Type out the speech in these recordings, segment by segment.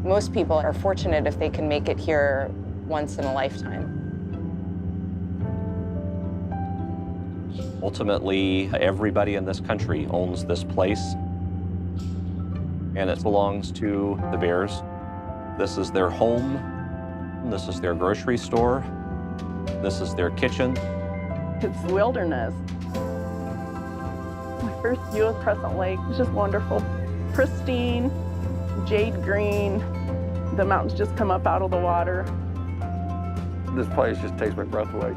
Most people are fortunate if they can make it here once in a lifetime. Ultimately, everybody in this country owns this place, and it belongs to the bears. This is their home. This is their grocery store. This is their kitchen. It's wilderness. My first view of Crescent Lake was just wonderful. Pristine, jade green. The mountains just come up out of the water. This place just takes my breath away.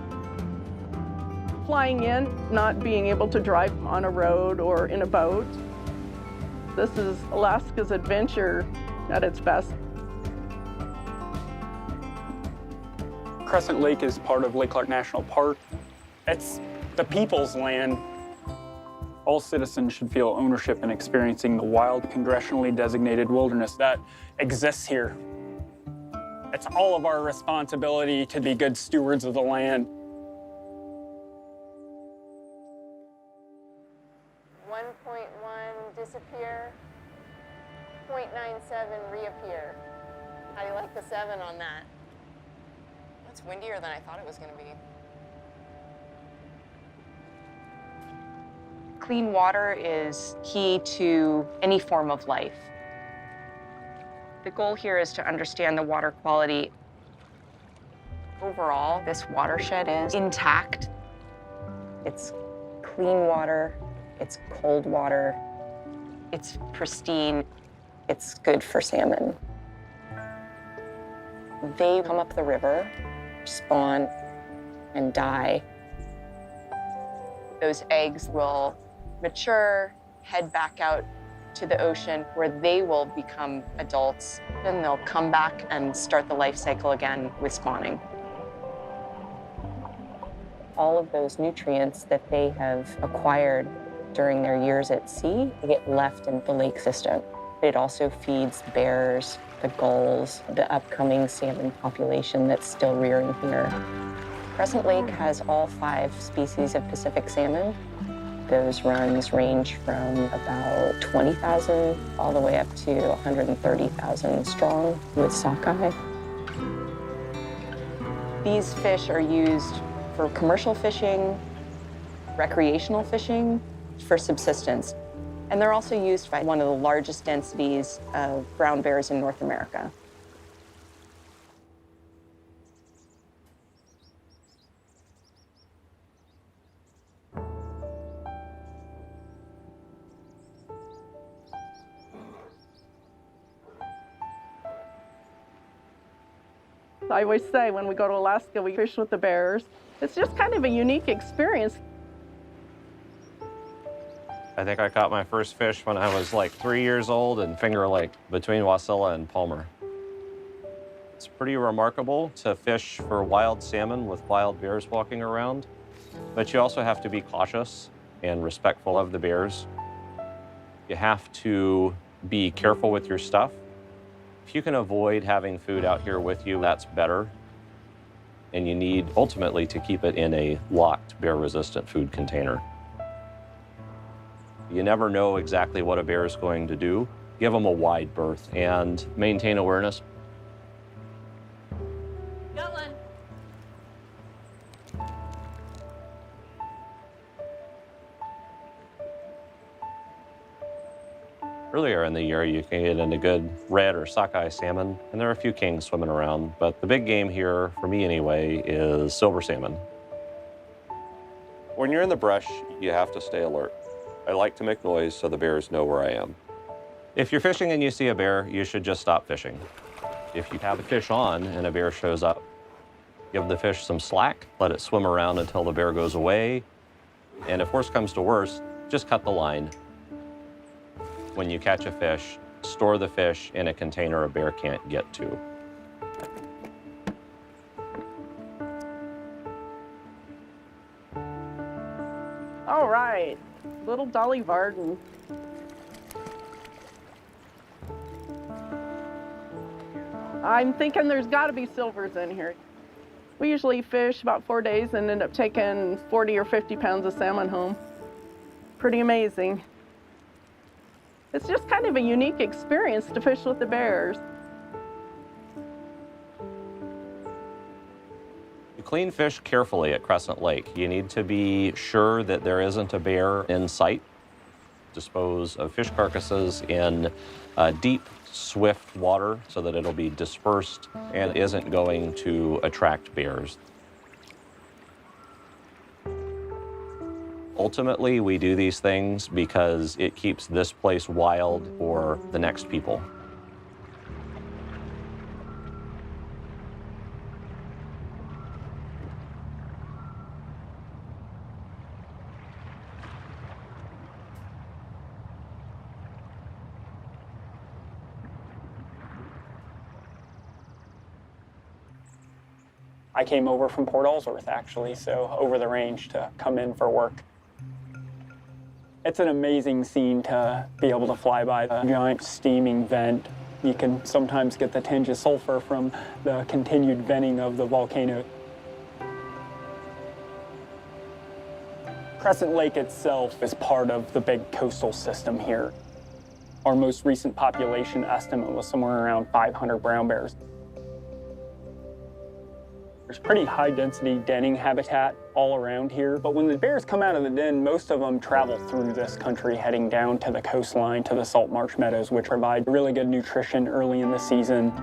Flying in, not being able to drive on a road or in a boat. This is Alaska's adventure at its best. Crescent Lake is part of Lake Clark National Park. It's the people's land. All citizens should feel ownership in experiencing the wild, congressionally designated wilderness that exists here. It's all of our responsibility to be good stewards of the land. 1.1 disappear, 0.97 reappear. How do you like the 7 on that? That's windier than I thought it was going to be. Clean water is key to any form of life. The goal here is to understand the water quality. Overall, this watershed is intact. It's clean water, it's cold water, it's pristine, it's good for salmon. They come up the river, spawn, and die. Those eggs will mature, head back out to the ocean where they will become adults. Then they'll come back and start the life cycle again with spawning. All of those nutrients that they have acquired during their years at sea, they get left in the lake system. It also feeds bears, the gulls, the upcoming salmon population that's still rearing here. Crescent Lake has all 5 species of Pacific salmon. Those runs range from about 20,000 all the way up to 130,000 strong with sockeye. These fish are used for commercial fishing, recreational fishing, for subsistence. And they're also used by one of the largest densities of brown bears in North America. I always say when we go to Alaska, we fish with the bears. It's just kind of a unique experience. I think I caught my first fish when I was like 3 years old in Finger Lake between Wasilla and Palmer. It's pretty remarkable to fish for wild salmon with wild bears walking around, but you also have to be cautious and respectful of the bears. You have to be careful with your stuff. If you can avoid having food out here with you, that's better. And you need, ultimately, to keep it in a locked, bear-resistant food container. You never know exactly what a bear is going to do. Give them a wide berth and maintain awareness. Got one. Earlier in the year, you can get into good red or sockeye salmon, and there are a few kings swimming around, but the big game here, for me anyway, is silver salmon. When you're in the brush, you have to stay alert. I like to make noise so the bears know where I am. If you're fishing and you see a bear, you should just stop fishing. If you have a fish on and a bear shows up, give the fish some slack, let it swim around until the bear goes away, and if worse comes to worse, just cut the line. When you catch a fish, store the fish in a container a bear can't get to. All right, little Dolly Varden. I'm thinking there's got to be silvers in here. We usually fish about 4 days and end up taking 40 or 50 pounds of salmon home. Pretty amazing. It's just kind of a unique experience to fish with the bears. clean fish carefully at Crescent Lake. You need to be sure that there isn't a bear in sight. Dispose of fish carcasses in deep, swift water so that it'll be dispersed and isn't going to attract bears. Ultimately, we do these things because it keeps this place wild for the next people. I came over from Port Ellsworth, actually, so over the range to come in for work. It's an amazing scene to be able to fly by a giant steaming vent. You can sometimes get the tinge of sulfur from the continued venting of the volcano. Crescent Lake itself is part of the big coastal system here. Our most recent population estimate was somewhere around 500 brown bears. There's pretty high density denning habitat all around here, but when the bears come out of the den, most of them travel through this country heading down to the coastline to the salt marsh meadows, which provide really good nutrition early in the season.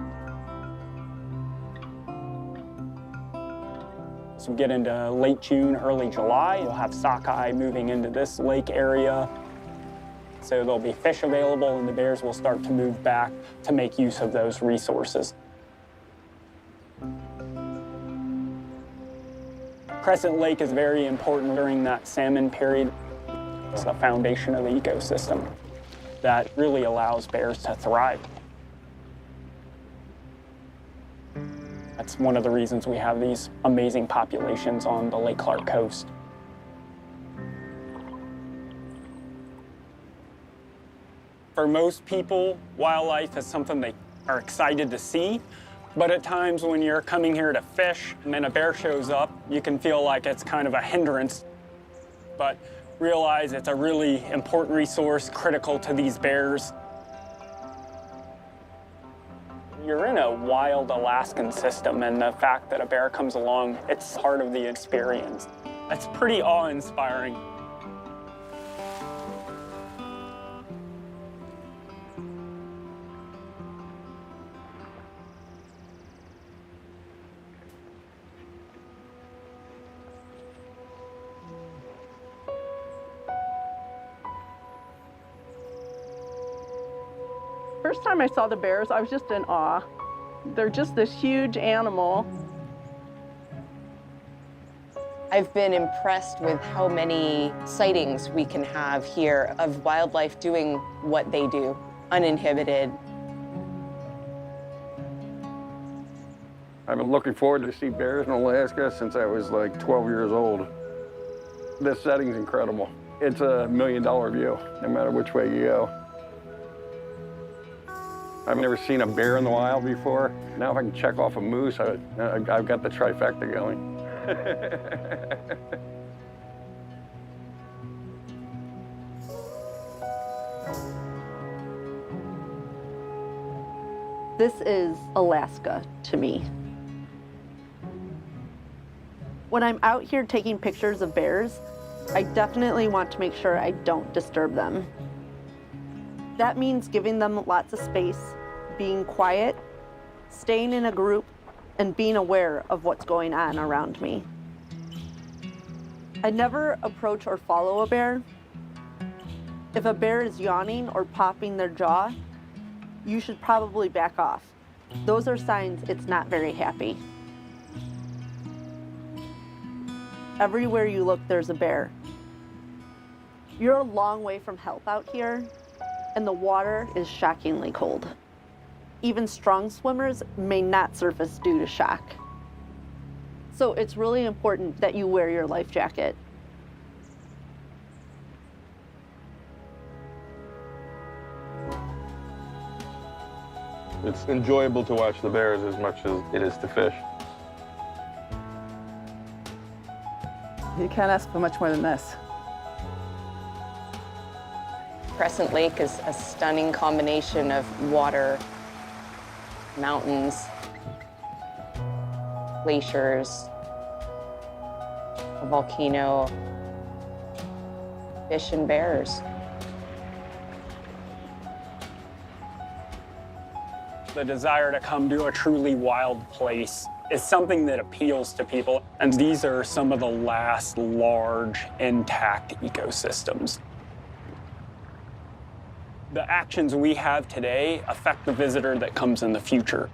So we get into late June, early July, you'll have sockeye moving into this lake area. So there'll be fish available and the bears will start to move back to make use of those resources. Crescent Lake is very important during that salmon period. It's the foundation of the ecosystem that really allows bears to thrive. That's one of the reasons we have these amazing populations on the Lake Clark coast. For most people, wildlife is something they are excited to see. But at times when you're coming here to fish and a bear shows up, you can feel like it's kind of a hindrance. But realize it's a really important resource, critical to these bears. You're in a wild Alaskan system, and the fact that a bear comes along, it's part of the experience. That's pretty awe-inspiring. First time I saw the bears, I was just in awe. They're just this huge animal. I've been impressed with how many sightings we can have here of wildlife doing what they do, uninhibited. I've been looking forward to see bears in Alaska since I was like 12 years old. This setting's incredible. It's $1 million view, no matter which way you go. I've never seen a bear in the wild before. Now if I can check off a moose, I've got the trifecta going. This is Alaska to me. When I'm out here taking pictures of bears, I definitely want to make sure I don't disturb them. That means giving them lots of space, being quiet, staying in a group, and being aware of what's going on around me. I never approach or follow a bear. If a bear is yawning or popping their jaw, you should probably back off. Those are signs it's not very happy. Everywhere you look, there's a bear. You're a long way from help out here, and the water is shockingly cold. Even strong swimmers may not surface due to shock. So it's really important that you wear your life jacket. It's enjoyable to watch the bears as much as it is to fish. You can't ask for much more than this. Crescent Lake is a stunning combination of water, mountains, glaciers, a volcano, fish and bears. The desire to come to a truly wild place is something that appeals to people. And these are some of the last large, intact ecosystems. The actions we have today affect the visitor that comes in the future.